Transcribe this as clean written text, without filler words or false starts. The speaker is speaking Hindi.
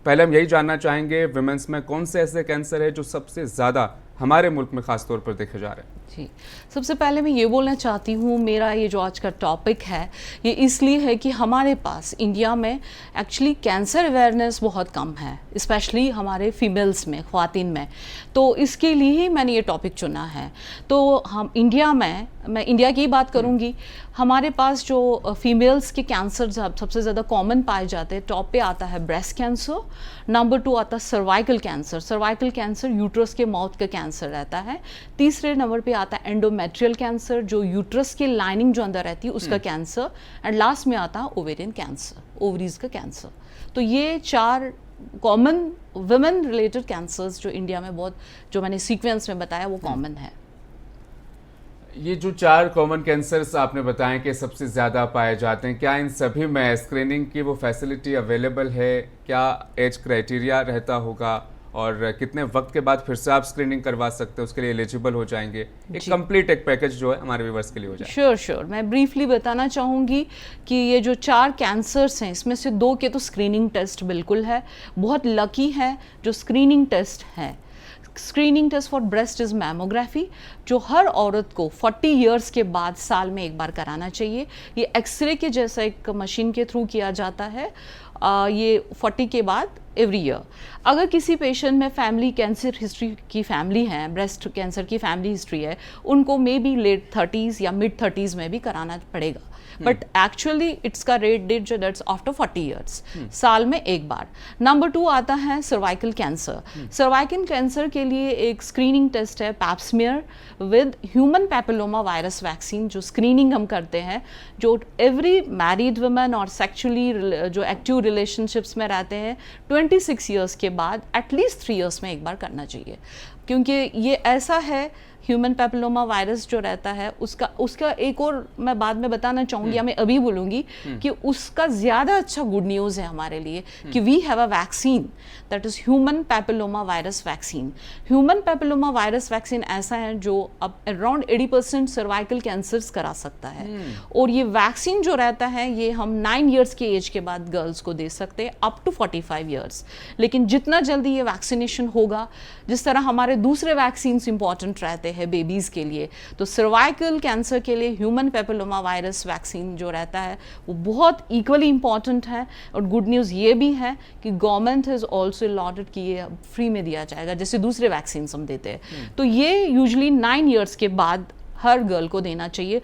पहले हम यही जानना चाहेंगे विमेंस में कौन से ऐसे कैंसर है जो सबसे ज़्यादा हमारे मुल्क में ख़ास तौर पर देखे जा रहे हैं। जी, सबसे पहले मैं ये बोलना चाहती हूँ, मेरा ये जो आज का टॉपिक है ये इसलिए है कि हमारे पास इंडिया में एक्चुअली कैंसर अवेयरनेस बहुत कम है, स्पेशली हमारे फीमेल्स में, ख़वातीन में। तो इसके लिए ही मैंने ये टॉपिक चुना है। तो हम इंडिया में, मैं इंडिया की बात करूँगी, हमारे पास जो फीमेल्स के कैंसर सबसे ज़्यादा कॉमन पाए जाते हैं, टॉप पे आता है ब्रेस्ट कैंसर, नंबर 2 आता है cervical cancer. Cervical cancer uterus के माउथ का कैंसर रहता है। तीसरे नंबर पे आता है एंडोमेट्रियल कैंसर, जो यूट्रस की लाइनिंग जो अंदर रहती है उसका कैंसर, एंड लास्ट में आता है ओवेरियन कैंसर, ओवरीज का कैंसर। तो ये 4 कॉमन वुमेन रिलेटेड कैंसर्स जो इंडिया में बहुत, जो मैंने सीक्वेंस में बताया, वो कॉमन है। ये जो 4 कॉमन कैंसर्स आपने बताएं कि सबसे ज़्यादा पाए जाते हैं, क्या इन सभी में स्क्रीनिंग की वो फैसिलिटी अवेलेबल है? क्या एज क्राइटेरिया रहता होगा और कितने वक्त के बाद फिर से आप स्क्रीनिंग करवा सकते हैं, उसके लिए एलिजिबल हो जाएंगे? एक कंप्लीट एक पैकेज जो है हमारे व्यूअर्स के लिए हो जाए। श्योर मैं ब्रीफली बताना चाहूँगी कि ये जो 4 कैंसर्स हैं, इसमें से 2 के तो स्क्रीनिंग टेस्ट बिल्कुल है। बहुत लकी है जो स्क्रीनिंग टेस्ट है। Screening test for breast is mammography, जो हर औरत को 40 इयर्स के बाद साल में एक बार कराना चाहिए। ये एक्सरे के जैसा एक मशीन के थ्रू किया जाता है। ये 40 के बाद एवरी ईयर। अगर किसी पेशेंट में फैमिली कैंसर हिस्ट्री की फैमिली है, ब्रेस्ट कैंसर की फैमिली हिस्ट्री है, उनको मे बी लेट 30s या मिड 30s में भी कराना पड़ेगा। बट एक्चुअली इट्स का रेट डेट जो दैट्स आफ्टर 40 इयर्स, साल में एक बार। नंबर 2 आता है सर्वाइकल कैंसर। सर्वाइकल कैंसर के लिए एक स्क्रीनिंग टेस्ट है, Pap smear with human papilloma virus vaccine, जो स्क्रीनिंग हम करते हैं, जो एवरी मैरिड वुमेन और सेक्चुअली जो एक्टिव रिलेशनशिप्स में रहते हैं 26 ईयर्स के बाद एटलीस्ट 3 इयर्स में एक बार करना चाहिए। क्योंकि ये ऐसा है, ह्यूमन पैपिलोमा वायरस जो रहता है उसका एक और मैं बाद में बताना चाहूँगी, या मैं अभी बोलूँगी कि उसका ज़्यादा अच्छा गुड न्यूज़ है हमारे लिए कि we have a vaccine that is human papilloma virus vaccine. Human papilloma virus vaccine ऐसा है जो अब अराउंड 80% सर्वाइकल कैंसर्स करा सकता है। और ये वैक्सीन जो रहता है ये हम 9 ईयर्स के एज के बाद गर्ल्स को दे सकते हैं अप टू 45 ईयर्स। लेकिन जितना जल्दी ये वैक्सीनेशन होगा, जिस तरह हमारे दूसरे वैक्सीन्स इंपॉर्टेंट रहते हैं बेबीज़ के लिए, तो सर्वाइकल कैंसर के लिए ह्यूमन पैपिलोमा वायरस वैक्सीन जो रहता है वो बहुत इक्वली इंपॉर्टेंट है। और गुड न्यूज़ ये भी है कि गवर्नमेंट हैज़ ऑल्सो अलॉटेड कि ये फ्री में दिया जाएगा जैसे दूसरे वैक्सीन हम देते हैं। तो ये यूजुअली 9 ईयर्स के बाद हर गर्ल को देना चाहिए,